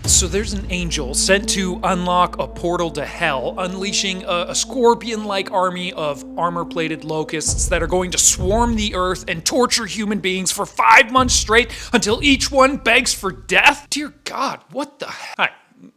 So there's an angel sent to unlock a portal to hell, unleashing a scorpion-like army of armor-plated locusts that are going to swarm the earth and torture human beings for 5 months straight until each one begs for death? Dear God, what the heck? Hi.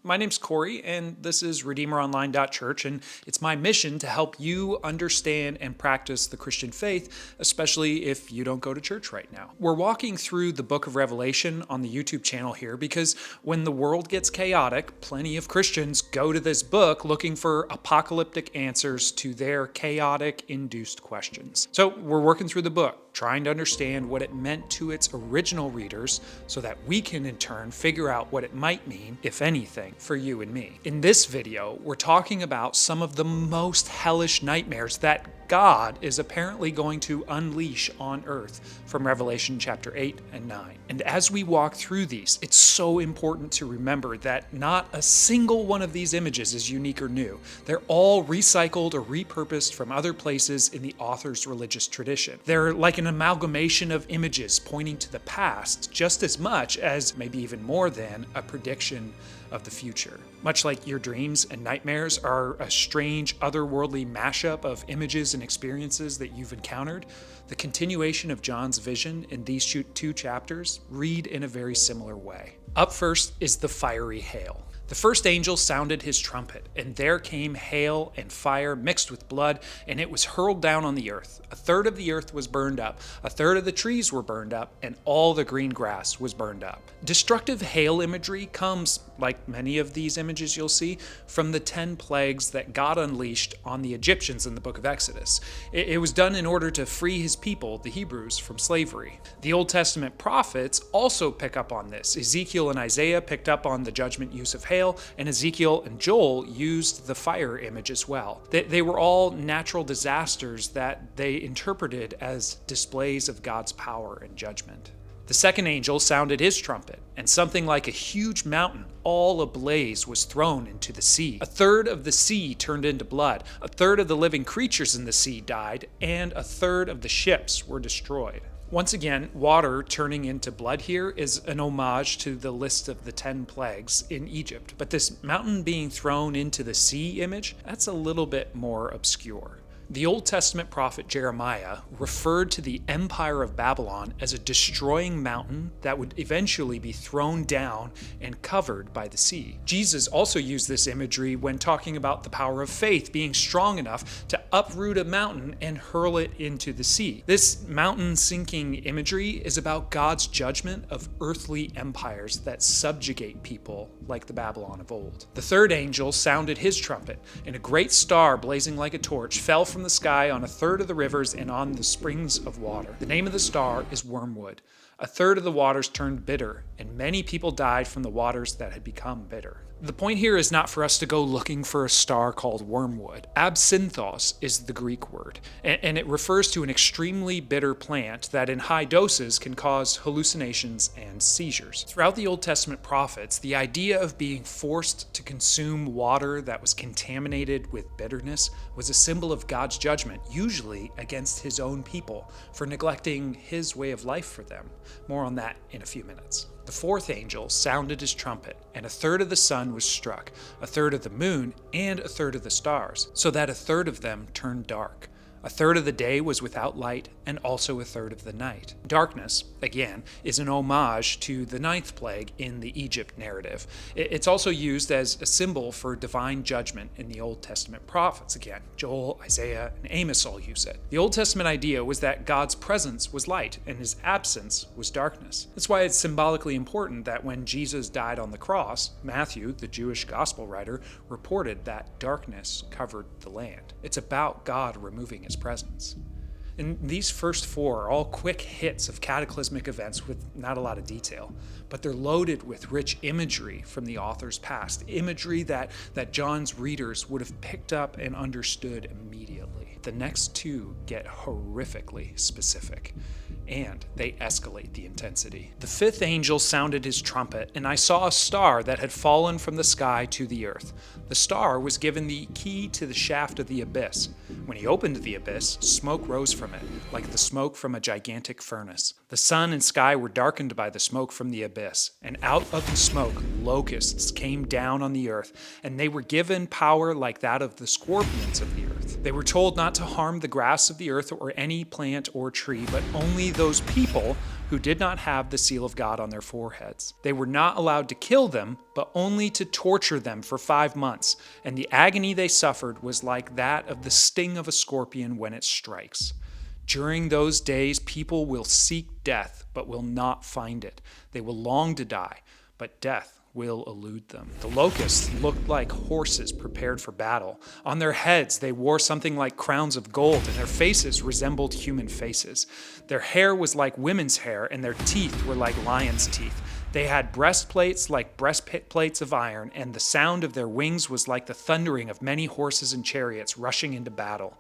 My name's Corey, and this is RedeemerOnline.church, and it's my mission to help you understand and practice the Christian faith, especially if you don't go to church right now. We're walking through the book of Revelation on the YouTube channel here because when the world gets chaotic, plenty of Christians go to this book looking for apocalyptic answers to their chaotic-induced questions. So we're working through the book, trying to understand what it meant to its original readers so that we can in turn figure out what it might mean, if anything, for you and me. In this video, we're talking about some of the most hellish nightmares that God is apparently going to unleash on earth from Revelation chapter 8 and 9. And as we walk through these, it's so important to remember that not a single one of these images is unique or new. They're all recycled or repurposed from other places in the author's religious tradition. They're like an amalgamation of images pointing to the past just as much as, maybe even more than, a prediction of the future. Much like your dreams and nightmares are a strange, otherworldly mashup of images and experiences that you've encountered, the continuation of John's vision in these two chapters read in a very similar way. Up first is the fiery hail. The first angel sounded his trumpet, and there came hail and fire mixed with blood, and it was hurled down on the earth. A third of the earth was burned up, a third of the trees were burned up, and all the green grass was burned up. Destructive hail imagery comes, like many of these images you'll see, from the 10 plagues that God unleashed on the Egyptians in the book of Exodus. It was done in order to free his people, the Hebrews, from slavery. The Old Testament prophets also pick up on this. Ezekiel and Isaiah picked up on the judgment use of hail, and Ezekiel and Joel used the fire image as well. They were all natural disasters that they interpreted as displays of God's power and judgment. The second angel sounded his trumpet, and something like a huge mountain, all ablaze, was thrown into the sea. A third of the sea turned into blood, a third of the living creatures in the sea died, and a third of the ships were destroyed. Once again, water turning into blood here is an homage to the list of the 10 plagues in Egypt. But this mountain being thrown into the sea image, that's a little bit more obscure. The Old Testament prophet Jeremiah referred to the empire of Babylon as a destroying mountain that would eventually be thrown down and covered by the sea. Jesus also used this imagery when talking about the power of faith being strong enough to uproot a mountain and hurl it into the sea. This mountain sinking imagery is about God's judgment of earthly empires that subjugate people like the Babylon of old. The third angel sounded his trumpet, and a great star blazing like a torch fell from the sky on a third of the rivers and on the springs of water. The name of the star is Wormwood. A third of the waters turned bitter, and many people died from the waters that had become bitter. The point here is not for us to go looking for a star called wormwood. Absinthos is the Greek word, and it refers to an extremely bitter plant that in high doses can cause hallucinations and seizures. Throughout the Old Testament prophets, the idea of being forced to consume water that was contaminated with bitterness was a symbol of God's judgment, usually against his own people, for neglecting his way of life for them. More on that in a few minutes. The fourth angel sounded his trumpet, and a third of the sun was struck, a third of the moon, and a third of the stars, so that a third of them turned dark. A third of the day was without light, and also a third of the night. Darkness, again, is an homage to the 9th plague in the Egypt narrative. It's also used as a symbol for divine judgment in the Old Testament prophets. Again, Joel, Isaiah, and Amos all use it. The Old Testament idea was that God's presence was light, and his absence was darkness. That's why it's symbolically important that when Jesus died on the cross, Matthew, the Jewish gospel writer, reported that darkness covered the land. It's about God removing his presence. And these first 4 are all quick hits of cataclysmic events with not a lot of detail, but they're loaded with rich imagery from the author's past, imagery that John's readers would have picked up and understood immediately. The next 2 get horrifically specific, and they escalate the intensity. The 5th angel sounded his trumpet, and I saw a star that had fallen from the sky to the earth. The star was given the key to the shaft of the abyss. When he opened the abyss, smoke rose from it, like the smoke from a gigantic furnace. The sun and sky were darkened by the smoke from the abyss, and out of the smoke locusts came down on the earth, and they were given power like that of the scorpions of the earth. They were told not to harm the grass of the earth or any plant or tree, but only those people who did not have the seal of God on their foreheads. They were not allowed to kill them, but only to torture them for 5 months, and the agony they suffered was like that of the sting of a scorpion when it strikes. During those days, people will seek death, but will not find it. They will long to die, but death will elude them. The locusts looked like horses prepared for battle. On their heads, they wore something like crowns of gold, and their faces resembled human faces. Their hair was like women's hair, and their teeth were like lions' teeth. They had breastplates like breastplates of iron, and the sound of their wings was like the thundering of many horses and chariots rushing into battle.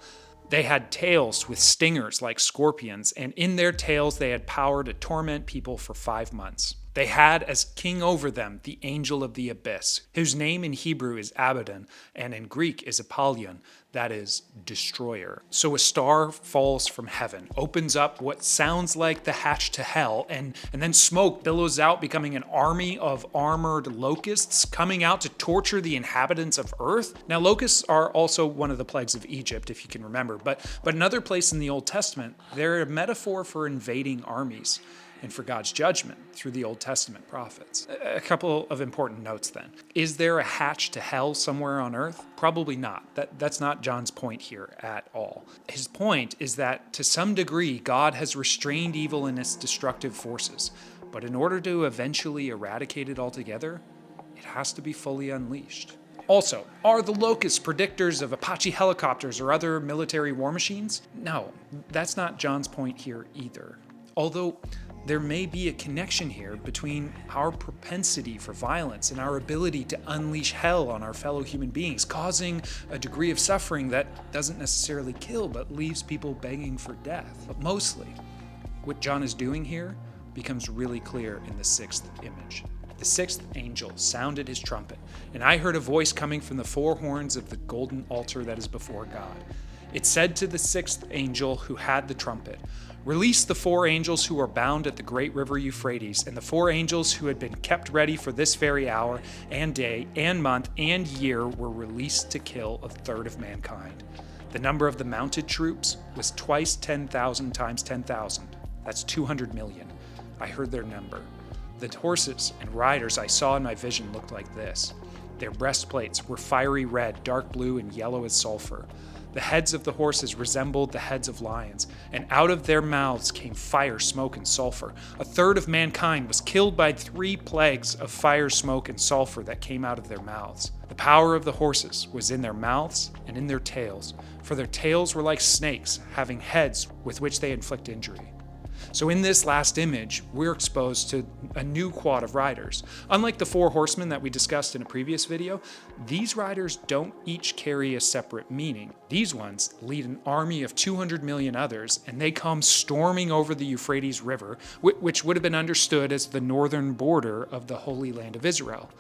They had tails with stingers like scorpions, and in their tails they had power to torment people for 5 months. They had as king over them the angel of the abyss, whose name in Hebrew is Abaddon, and in Greek is Apollyon, that is, destroyer. So a star falls from heaven, opens up what sounds like the hatch to hell, and then smoke billows out, becoming an army of armored locusts coming out to torture the inhabitants of earth. Now, locusts are also one of the plagues of Egypt, if you can remember, but another place in the Old Testament, they're a metaphor for invading armies and for God's judgment through the Old Testament prophets. A couple of important notes then. Is there a hatch to hell somewhere on earth? Probably not. That's not John's point here at all. His point is that to some degree, God has restrained evil in its destructive forces, but in order to eventually eradicate it altogether, it has to be fully unleashed. Also, are the locusts predictors of Apache helicopters or other military war machines? No, that's not John's point here either. Although there may be a connection here between our propensity for violence and our ability to unleash hell on our fellow human beings, causing a degree of suffering that doesn't necessarily kill, but leaves people begging for death. But mostly, what John is doing here becomes really clear in the 6th image. The 6th angel sounded his trumpet, and I heard a voice coming from the 4 horns of the golden altar that is before God. It said to the 6th angel who had the trumpet, "Release the 4 angels who are bound at the great river Euphrates, and the 4 angels who had been kept ready for this very hour and day and month and year were released to kill 1/3 of mankind." The number of the mounted troops was twice 10,000 times 10,000. That's 200 million. I heard their number. The horses and riders I saw in my vision looked like this. Their breastplates were fiery red, dark blue, and yellow as sulfur. The heads of the horses resembled the heads of lions, and out of their mouths came fire, smoke, and sulfur. 1/3 of mankind was killed by 3 plagues of fire, smoke, and sulfur that came out of their mouths. The power of the horses was in their mouths and in their tails, for their tails were like snakes, having heads with which they inflict injury. So in this last image, we're exposed to a new quad of riders. Unlike the 4 horsemen that we discussed in a previous video, these riders don't each carry a separate meaning. These ones lead an army of 200 million others, and they come storming over the Euphrates River, which would have been understood as the northern border of the Holy Land of Israel.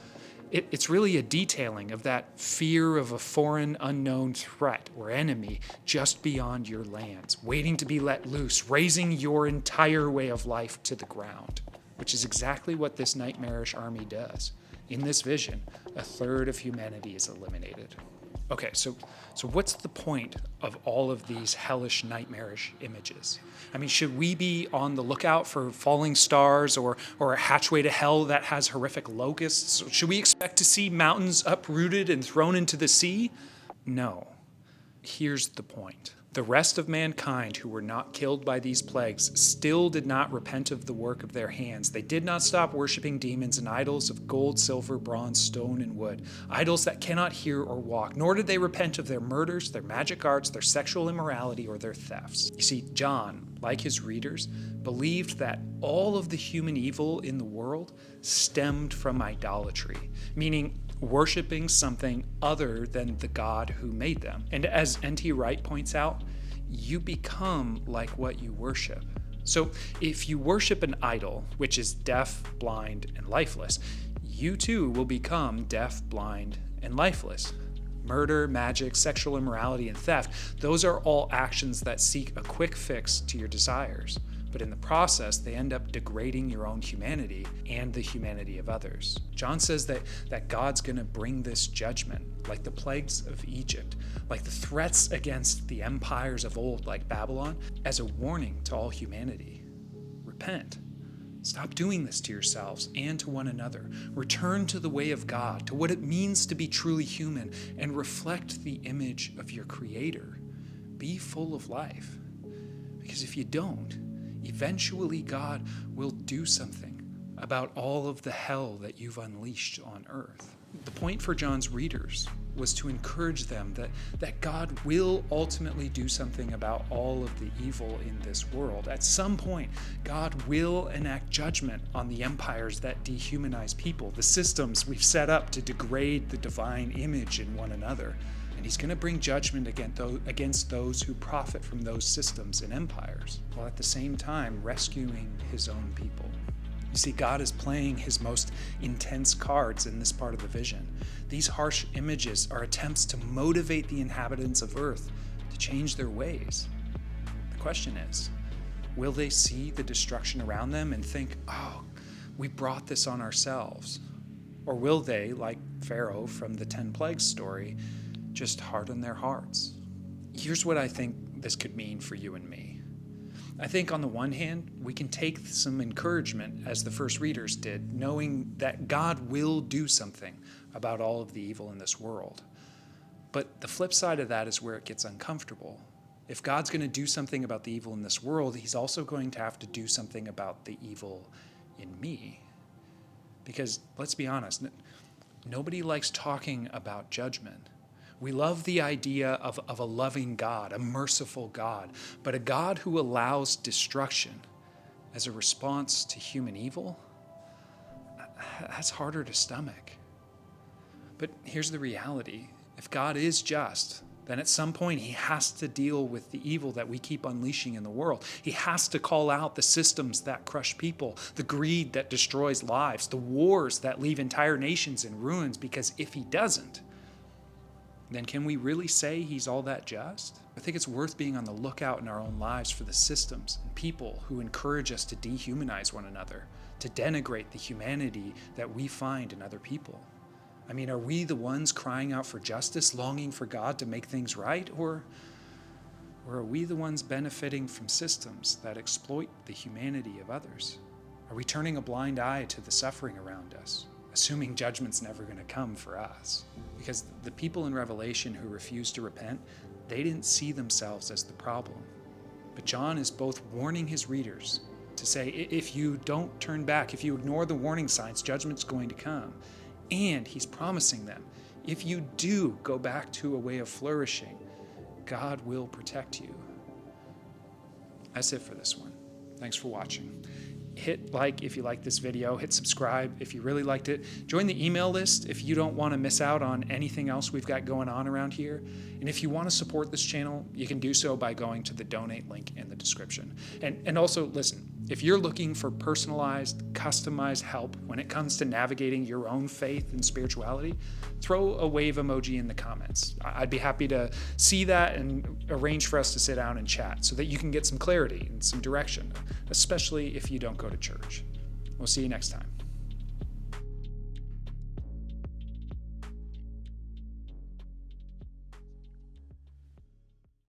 It's really a detailing of that fear of a foreign, unknown threat or enemy just beyond your lands, waiting to be let loose, raising your entire way of life to the ground, which is exactly what this nightmarish army does. In this vision, 1/3 of humanity is eliminated. Okay, so what's the point of all of these hellish, nightmarish images? I mean, should we be on the lookout for falling stars or a hatchway to hell that has horrific locusts? Should we expect to see mountains uprooted and thrown into the sea? No. Here's the point. The rest of mankind who were not killed by these plagues still did not repent of the work of their hands. They did not stop worshiping demons and idols of gold, silver, bronze, stone, and wood, idols that cannot hear or walk, nor did they repent of their murders, their magic arts, their sexual immorality, or their thefts. You see, John, like his readers, believed that all of the human evil in the world stemmed from idolatry, meaning worshiping something other than the God who made them. And as N.T. Wright points out, you become like what you worship. So if you worship an idol, which is deaf, blind, and lifeless, you too will become deaf, blind, and lifeless. Murder, magic, sexual immorality, and theft, those are all actions that seek a quick fix to your desires. But in the process, they end up degrading your own humanity and the humanity of others. John says that God's going to bring this judgment, like the plagues of Egypt, like the threats against the empires of old, like Babylon, as a warning to all humanity. Repent. Stop doing this to yourselves and to one another. Return to the way of God, to what it means to be truly human, and reflect the image of your Creator. Be full of life. Because if you don't, eventually God will do something about all of the hell that you've unleashed on earth. The point for John's readers was to encourage them that God will ultimately do something about all of the evil in this world. At some point, God will enact judgment on the empires that dehumanize people, the systems we've set up to degrade the divine image in one another. And he's going to bring judgment against those who profit from those systems and empires, while at the same time rescuing his own people. You see, God is playing his most intense cards in this part of the vision. These harsh images are attempts to motivate the inhabitants of earth to change their ways. The question is, will they see the destruction around them and think, oh, we brought this on ourselves? Or will they, like Pharaoh from the 10 plagues story, just harden their hearts? Here's what I think this could mean for you and me. I think on the one hand, we can take some encouragement, as the first readers did, knowing that God will do something about all of the evil in this world. But the flip side of that is where it gets uncomfortable. If God's going to do something about the evil in this world, he's also going to have to do something about the evil in me. Because let's be honest, nobody likes talking about judgment. We love the idea of a loving God, a merciful God, but a God who allows destruction as a response to human evil, that's harder to stomach. But here's the reality. If God is just, then at some point he has to deal with the evil that we keep unleashing in the world. He has to call out the systems that crush people, the greed that destroys lives, the wars that leave entire nations in ruins, because if he doesn't, then can we really say he's all that just? I think it's worth being on the lookout in our own lives for the systems and people who encourage us to dehumanize one another, to denigrate the humanity that we find in other people. I mean, are we the ones crying out for justice, longing for God to make things right? Or are we the ones benefiting from systems that exploit the humanity of others? Are we turning a blind eye to the suffering around us, assuming judgment's never going to come for us? Because the people in Revelation who refused to repent, they didn't see themselves as the problem. But John is both warning his readers to say, if you don't turn back, if you ignore the warning signs, judgment's going to come. And he's promising them, if you do go back to a way of flourishing, God will protect you. That's it for this one. Thanks for watching. Hit like if you like this video, hit subscribe if you really liked it. Join the email list if you don't want to miss out on anything else we've got going on around here. And if you want to support this channel, you can do so by going to the donate link in the description. And also, listen, if you're looking for personalized, customized help when it comes to navigating your own faith and spirituality, throw a wave emoji in the comments. I'd be happy to see that and arrange for us to sit down and chat so that you can get some clarity and some direction, especially if you don't go to church. We'll see you next time.